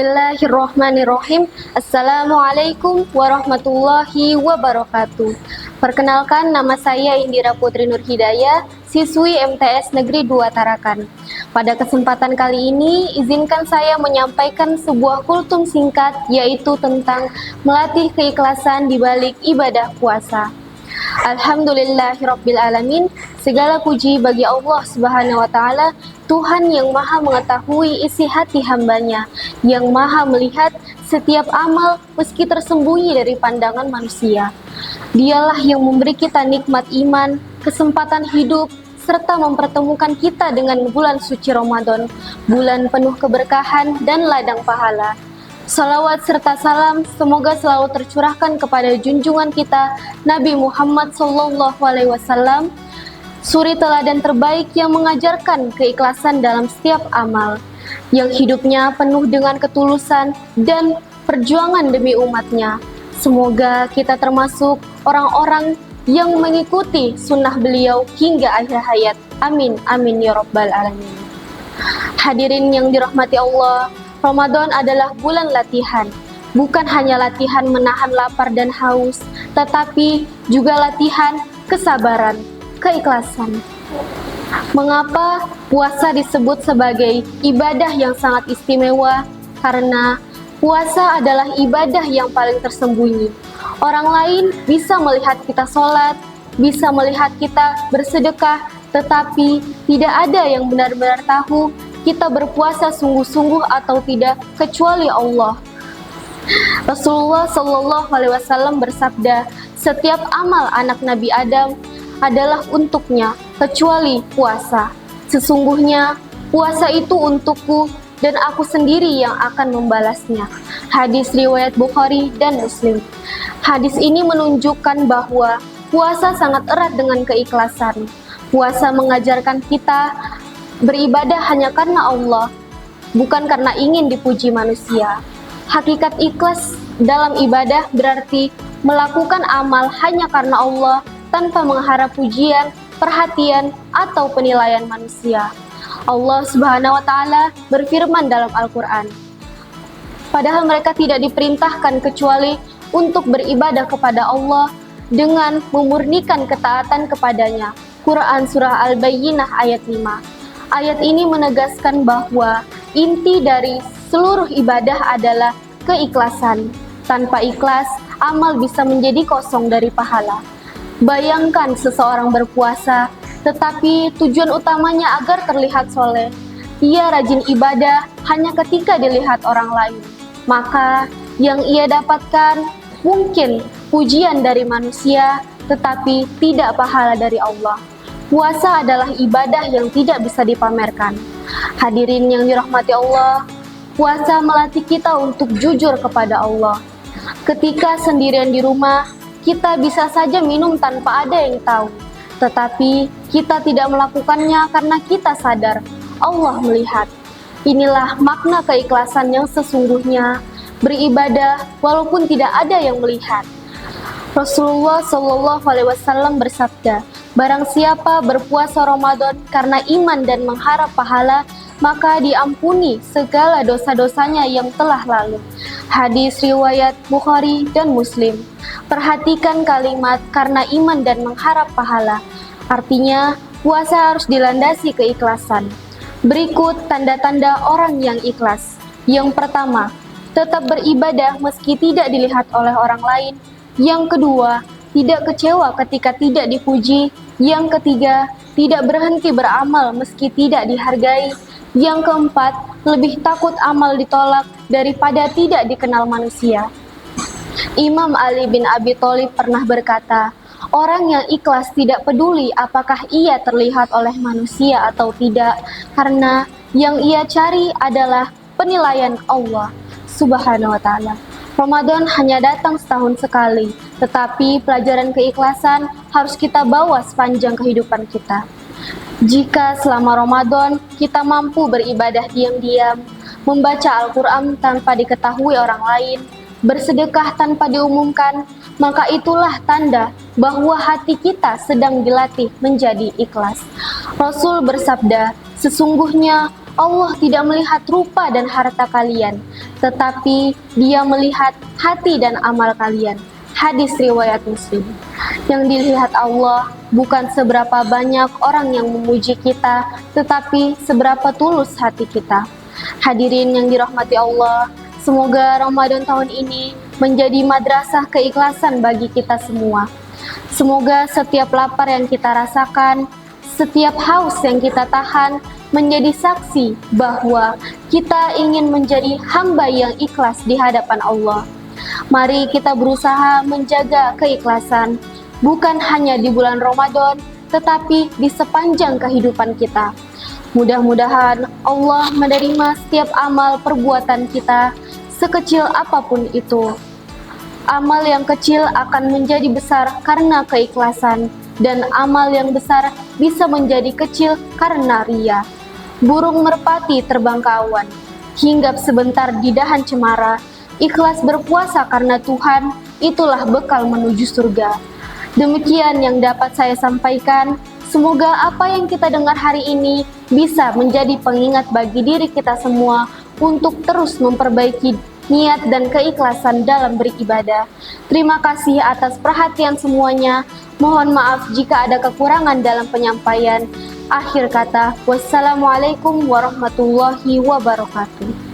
Bismillahirrahmanirrahim. Assalamualaikum warahmatullahi wabarakatuh. Perkenalkan, nama saya Indira Putri Nur Hidayah, siswi MTS Negeri 2 Tarakan. Pada kesempatan kali ini, izinkan saya menyampaikan sebuah kultum singkat, yaitu tentang melatih keikhlasan di balik ibadah puasa. Alhamdulillahirrabbilalamin. Segala puji bagi Allah Subhanahu wa Ta'ala, Tuhan yang maha mengetahui isi hati hambanya, yang maha melihat setiap amal meski tersembunyi dari pandangan manusia. Dialah yang memberi kita nikmat iman, kesempatan hidup, serta mempertemukan kita dengan bulan suci Ramadan, bulan penuh keberkahan dan ladang pahala. Salawat serta salam semoga selalu tercurahkan kepada junjungan kita Nabi Muhammad SAW, suri teladan terbaik yang mengajarkan keikhlasan dalam setiap amal, yang hidupnya penuh dengan ketulusan dan perjuangan demi umatnya. Semoga kita termasuk orang-orang yang mengikuti sunnah beliau hingga akhir hayat. Amin, amin ya rabbal alamin. Hadirin yang dirahmati Allah, Ramadan adalah bulan latihan, bukan hanya latihan menahan lapar dan haus, tetapi juga latihan kesabaran, keikhlasan. Mengapa puasa disebut sebagai ibadah yang sangat istimewa? Karena puasa adalah ibadah yang paling tersembunyi. Orang lain bisa melihat kita sholat, bisa melihat kita bersedekah, tetapi tidak ada yang benar-benar tahu kita berpuasa sungguh-sungguh atau tidak kecuali Allah. Rasulullah SAW bersabda, setiap amal anak Nabi Adam adalah untuknya kecuali puasa. Sesungguhnya puasa itu untukku dan aku sendiri yang akan membalasnya. Hadis riwayat Bukhari dan Muslim. Hadis ini menunjukkan bahwa puasa sangat erat dengan keikhlasan. Puasa mengajarkan kita beribadah hanya karena Allah, bukan karena ingin dipuji manusia. Hakikat ikhlas dalam ibadah berarti melakukan amal hanya karena Allah tanpa mengharap pujian, perhatian, atau penilaian manusia. Allah Subhanahu wa Ta'ala berfirman dalam Al-Quran, padahal mereka tidak diperintahkan kecuali untuk beribadah kepada Allah dengan memurnikan ketaatan kepadanya. Quran Surah Al-Bayyinah ayat 5. Ayat ini menegaskan bahwa inti dari seluruh ibadah adalah keikhlasan. Tanpa ikhlas, amal bisa menjadi kosong dari pahala. Bayangkan seseorang berpuasa, tetapi tujuan utamanya agar terlihat soleh. Ia rajin ibadah hanya ketika dilihat orang lain. Maka yang ia dapatkan mungkin pujian dari manusia, tetapi tidak pahala dari Allah. Puasa adalah ibadah yang tidak bisa dipamerkan. Hadirin yang dirahmati Allah, puasa melatih kita untuk jujur kepada Allah. Ketika sendirian di rumah, kita bisa saja minum tanpa ada yang tahu. Tetapi kita tidak melakukannya karena kita sadar Allah melihat. Inilah makna keikhlasan yang sesungguhnya, beribadah walaupun tidak ada yang melihat. Rasulullah SAW bersabda, barang siapa berpuasa Ramadan karena iman dan mengharap pahala, maka diampuni segala dosa-dosanya yang telah lalu. Hadis riwayat Bukhari dan Muslim. Perhatikan kalimat karena iman dan mengharap pahala. Artinya, puasa harus dilandasi keikhlasan. Berikut tanda-tanda orang yang ikhlas. Yang pertama, tetap beribadah meski tidak dilihat oleh orang lain. Yang kedua, tidak kecewa ketika tidak dipuji. Yang ketiga, tidak berhenti beramal meski tidak dihargai. Yang keempat, lebih takut amal ditolak daripada tidak dikenal manusia. Imam Ali bin Abi Thalib pernah berkata, orang yang ikhlas tidak peduli apakah ia terlihat oleh manusia atau tidak, karena yang ia cari adalah penilaian Allah Subhanahu wa Ta'ala. Ramadan hanya datang setahun sekali, tetapi pelajaran keikhlasan harus kita bawa sepanjang kehidupan kita. Jika selama Ramadan kita mampu beribadah diam-diam, membaca Al-Quran tanpa diketahui orang lain, bersedekah tanpa diumumkan, maka itulah tanda bahwa hati kita sedang dilatih menjadi ikhlas. Rasul bersabda, sesungguhnya Allah tidak melihat rupa dan harta kalian, tetapi Dia melihat hati dan amal kalian. Hadis riwayat Muslim. Yang dilihat Allah bukan seberapa banyak orang yang memuji kita, tetapi seberapa tulus hati kita. Hadirin yang dirahmati Allah, semoga Ramadan tahun ini menjadi madrasah keikhlasan bagi kita semua. Semoga setiap lapar yang kita rasakan, setiap haus yang kita tahan, menjadi saksi bahwa kita ingin menjadi hamba yang ikhlas di hadapan Allah. Mari kita berusaha menjaga keikhlasan, bukan hanya di bulan Ramadan, tetapi di sepanjang kehidupan kita. Mudah-mudahan Allah menerima setiap amal perbuatan kita, sekecil apapun itu. Amal yang kecil akan menjadi besar karena keikhlasan, dan amal yang besar bisa menjadi kecil karena ria. Burung merpati terbang ke awan, hinggap sebentar di dahan cemara. Ikhlas berpuasa karena Tuhan, itulah bekal menuju surga. Demikian yang dapat saya sampaikan. Semoga apa yang kita dengar hari ini bisa menjadi pengingat bagi diri kita semua untuk terus memperbaiki niat dan keikhlasan dalam beribadah. Terima kasih atas perhatian semuanya. Mohon maaf jika ada kekurangan dalam penyampaian. Akhir kata, wassalamualaikum warahmatullahi wabarakatuh.